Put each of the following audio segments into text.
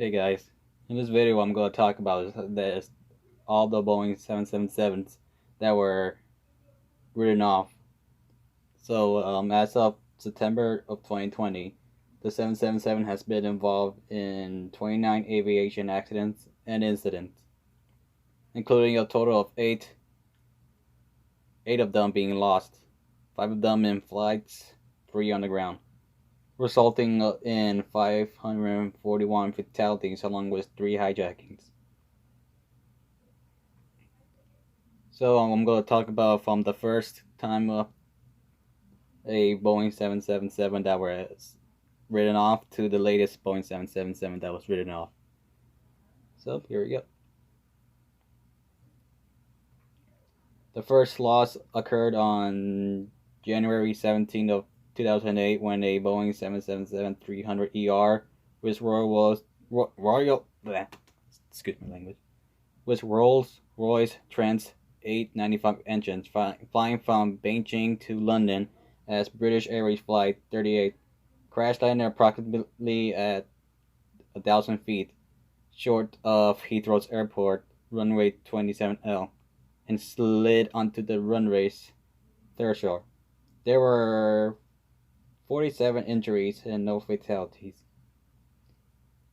Hey guys, in this video I'm going to talk about all the Boeing 777s that were written off. As of September of 2020, the 777 has been involved in 29 aviation accidents and incidents, including a total of eight of them being lost, five of them in flights, three on the ground, resulting in 541 fatalities along with three hijackings. So I'm going to talk about from the first time a Boeing 777 that was written off to the latest Boeing 777 that was written off. So here we go. The first loss occurred on January 17th of 2008 when a Boeing 777-300ER with excuse my language, with Rolls-Royce Trent 895 engines flying from Beijing to London as British Airways Flight 38 crash landed approximately at 1,000 feet short of Heathrow's airport runway 27L and slid onto the runway's threshold. There were 47 injuries and no fatalities.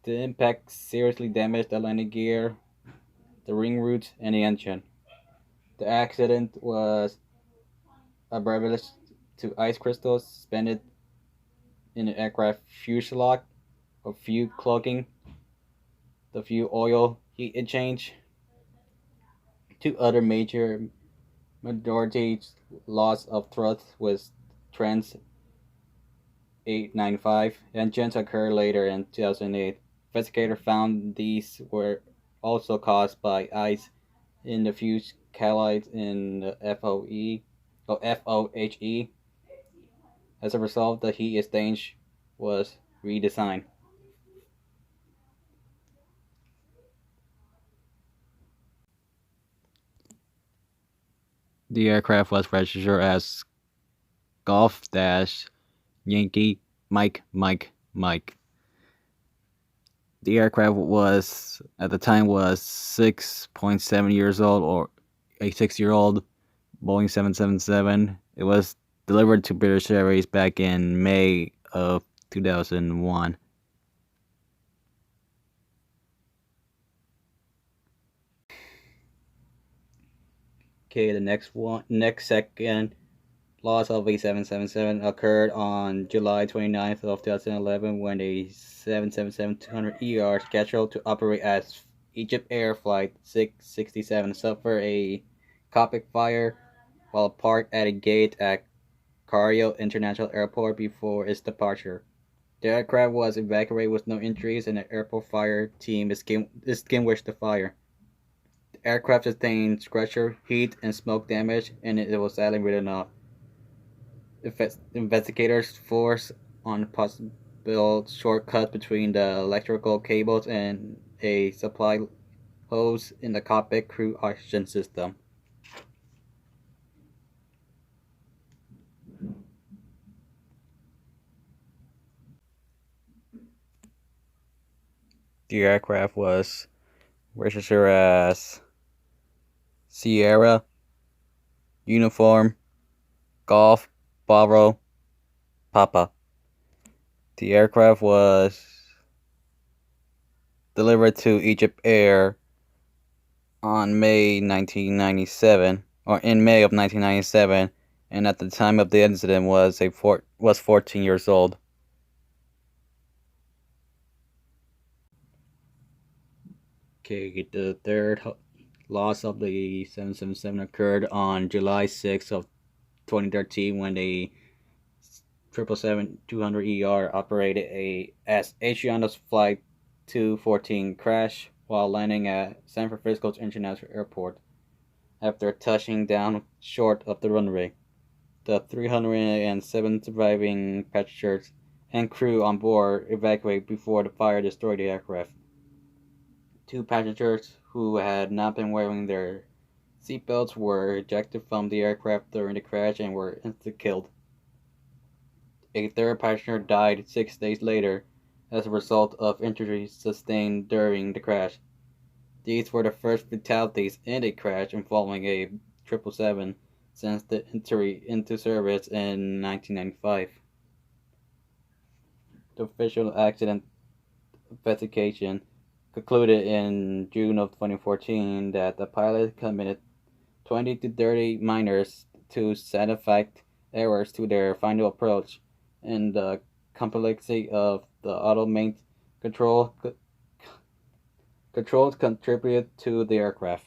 The impact seriously damaged the landing gear, the ring route, and the engine. The accident was attributable to ice crystals suspended in the aircraft fuselage or fuel clogging, the fuel oil heat exchange. Two other major majority loss of thrust with Trent's 895 engines occurred later in 2008. Investigators found these were also caused by ice in the fuselage in the FOHE. As a result, the heat exchange was redesigned. The aircraft was registered as Golf Dash Yankee Mike Mike Mike. The aircraft was at the time was 6.7 years old, or a 6-year-old Boeing 777. It was delivered to British Airways back in May of 2001. Okay, the next second loss of a 777 occurred on July 29th of 2011 when a 777-200ER scheduled to operate as Egypt Air Flight 667 suffered a cockpit fire while parked at a gate at Cairo International Airport before its departure. The aircraft was evacuated with no injuries and the airport fire team extinguished the fire. The aircraft sustained structure, heat, and smoke damage, and it was sadly written off. Investigators forced on a possible shortcut between the electrical cables and a supply hose in the cockpit crew oxygen system. The aircraft was registered as Sierra Uniform Golf Bravo Papa. The aircraft was delivered to Egypt Air on May 1997, or in May of 1997, and at the time of the incident was 14 years old. Okay, the third loss of the 777 occurred on July 6th of 2013 when a 777-200ER operated as Asiana's Flight 214 crashed while landing at San Francisco's International Airport. After touching down short of the runway, the 307 surviving passengers and crew on board evacuated before the fire destroyed the aircraft. Two passengers who had not been wearing their seatbelts were ejected from the aircraft during the crash and were instantly killed. A third passenger died 6 days later as a result of injuries sustained during the crash. These were the first fatalities in a crash involving a 777 since the entry into service in 1995. The official accident investigation concluded in June of 2014 that the pilot committed 20 to 30 minors to scientific errors to their final approach, and the complexity of the automated controls contributed to the aircraft.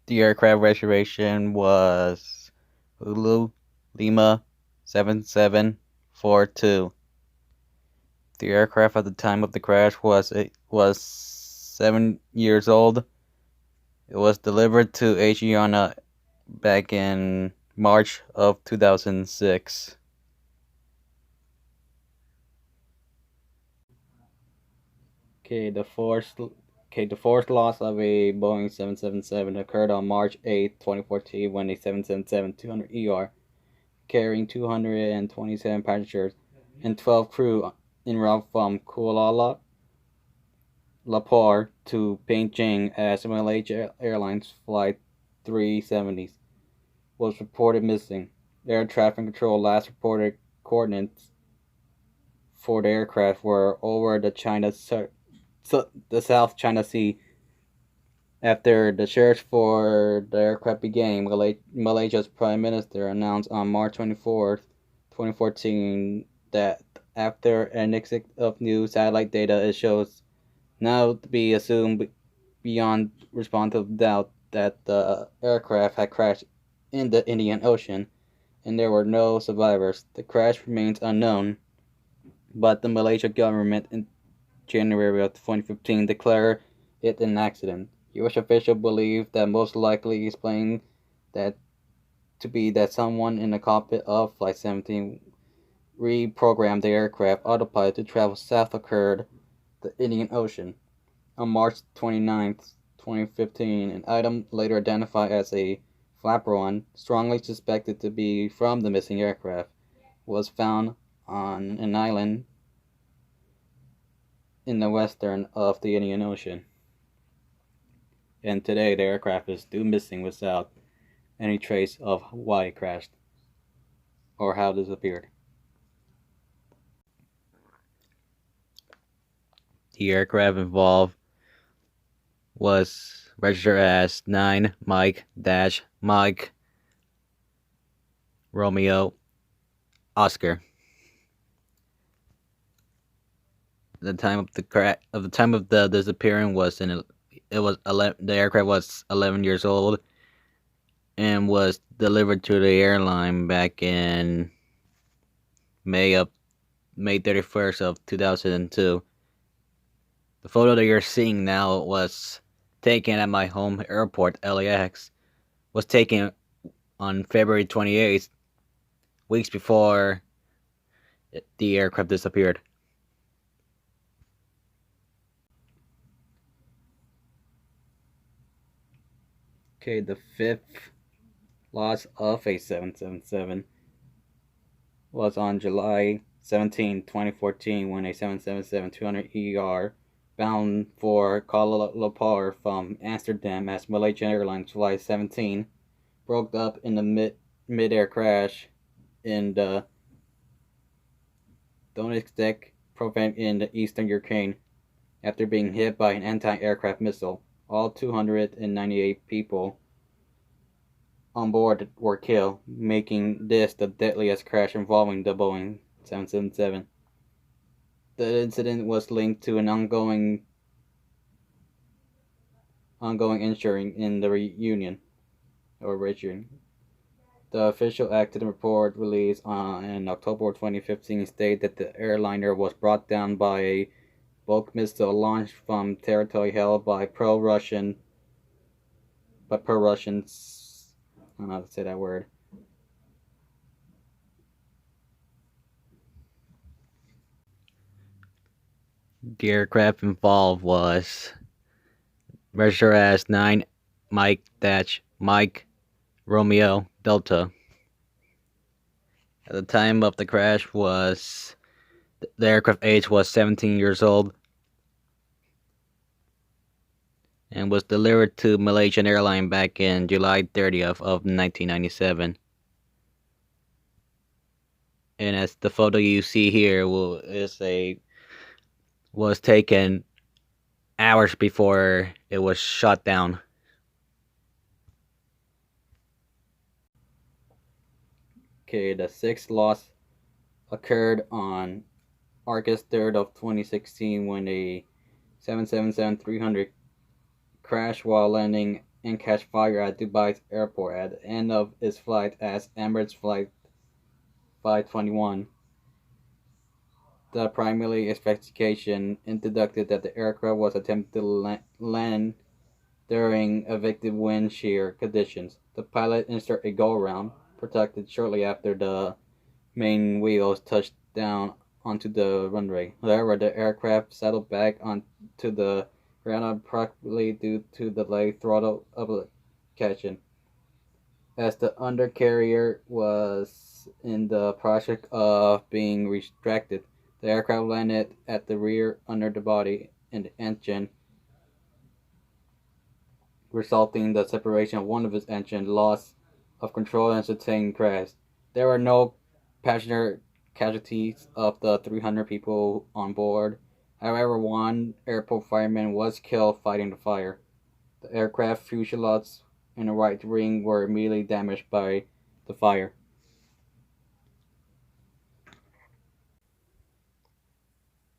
The aircraft registration was Hulu Lima 7742. The aircraft at the time of the crash was 7 years old. It was delivered to Asiana back in March of 2006. The fourth loss of a Boeing 777 occurred on March 8, 2014, when a 777-200ER carrying 227 passengers and 12 crew en route from Kuala Lumpur to Beijing as Malaysia Airlines Flight 370 was reported missing. Air traffic control last reported coordinates for the aircraft were over the South China Sea. After the search for the aircraft began, Malaysia's Prime Minister announced on March 24th, 2014, that after analysis of new satellite data, it shows now to be assumed beyond reasonable doubt that the aircraft had crashed in the Indian Ocean and there were no survivors. The crash remains unknown, but the Malaysian government in January of 2015 declared it an accident. U.S. officials believe that most likely explained that to be that someone in the cockpit of Flight 17 reprogrammed the aircraft autopilot to travel south occurred the Indian Ocean. On March 29th, 2015, an item later identified as a flaperon, strongly suspected to be from the missing aircraft, was found on an island in the western of the Indian Ocean. And today the aircraft is still missing without any trace of why it crashed or how it disappeared. The aircraft involved was registered as 9 Mike Dash Mike Romeo Oscar. The time of the disappearance was the aircraft was 11 years old and was delivered to the airline back in May 31st of 2002. The photo that you're seeing now was taken at my home airport, LAX. Was taken on February 28th, weeks before the aircraft disappeared. The fifth loss of a 777 was on July 17, 2014, when a 777-200ER bound for Kuala Lumpur from Amsterdam as Malaysian Airlines Flight 17 broke up in the mid-air crash in the Donetsk province in the eastern Ukraine after being hit by an anti-aircraft missile. All 298 people on board were killed, making this the deadliest crash involving the Boeing 777. The incident was linked to an ongoing injury in the region. The official accident report released in October 2015 stated that the airliner was brought down by a bulk missile launched from territory held by pro-Russians. I don't know how to say that word. The aircraft involved was registered as 9 Mike Dash Mike Romeo Delta. At the time of the crash, the aircraft age was 17 years old and was delivered to Malaysian Airlines back in July 30th of 1997. And as the photo you see here was taken hours before it was shot down. Okay, the sixth loss occurred on August 3rd of 2016 when a 777-300 crashed while landing and catch fire at Dubai's airport at the end of its flight as Emirates Flight 521. The primary investigation deducted that the aircraft was attempting to land during evicted wind shear conditions. The pilot inserted a go-around, protected shortly after the main wheels touched down onto the runway. However, the aircraft settled back onto the ground abruptly due to the delayed throttle application. As the undercarriage was in the process of being retracted, the aircraft landed at the rear under the body and the engine, resulting in the separation of one of its engines, loss of control, and sustained crash. There were no passenger casualties of the 300 people on board. However, one airport fireman was killed fighting the fire. The aircraft fuselage and the right wing were immediately damaged by the fire.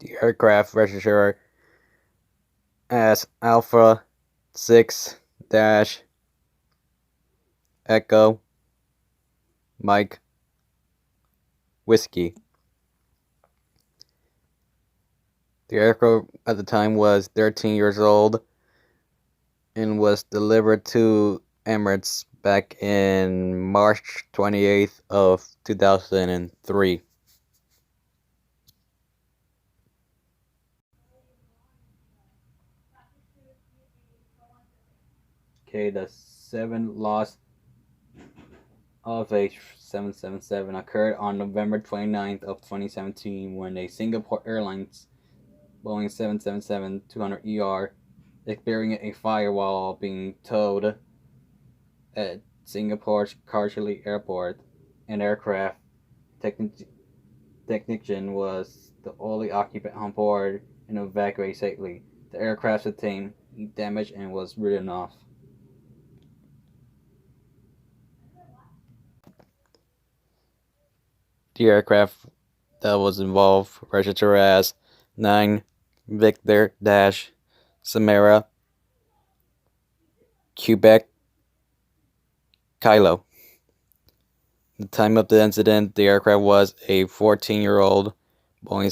The aircraft registered as Alpha 6 Echo Mike Whiskey. The aircraft at the time was 13 years old and was delivered to Emirates back in March 28th of 2003. Okay, the seventh loss of a 777 occurred on November 29th of 2017 when a Singapore Airlines Boeing 777-200ER experienced a fire while being towed at Singapore's Karchali Airport. An aircraft technician was the only occupant on board and evacuated safely. The aircraft sustained damage and was written off. The aircraft that was involved registered as 9 Victor Samara Quebec Kilo. At the time of the incident, the aircraft was a 14-year-old Boeing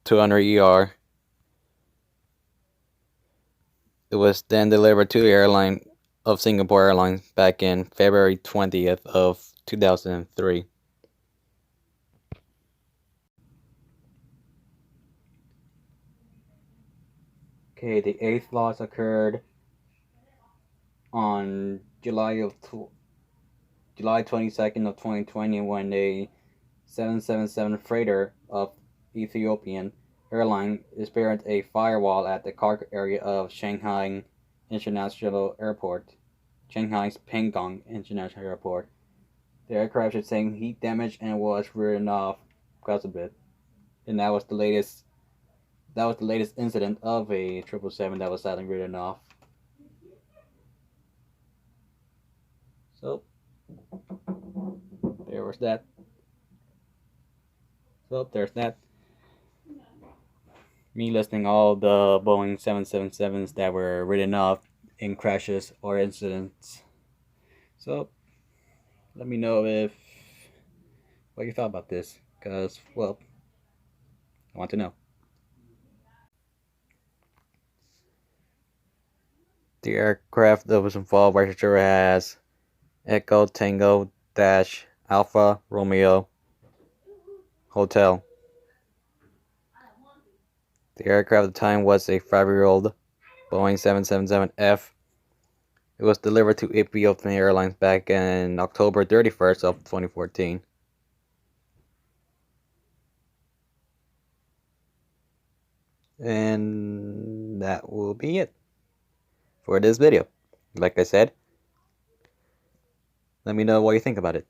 777-200ER. It was then delivered to the airline of Singapore Airlines back in February 20th of 2003. Okay, the eighth loss occurred on July 22nd of 2020 when a 777 freighter of Ethiopian Airlines experienced a firewall at the cargo area of Shanghai International Airport, Shanghai's Pengong International Airport. The aircraft sustained heat damage and was written off because of it. And that was the latest incident of a 777 that was sadly written off. So there was that. So there's that. Me listing all the Boeing 777s that were written off in crashes or incidents. So let me know what you thought about this, because, well, I want to know. The aircraft that was involved registered as Echo Tango Alpha Romeo Hotel. The aircraft at the time was a 5-year-old Boeing 777F. It was delivered to Ethiopian Airlines back in October 31st of 2014. And that will be it for this video. Like I said, let me know what you think about it.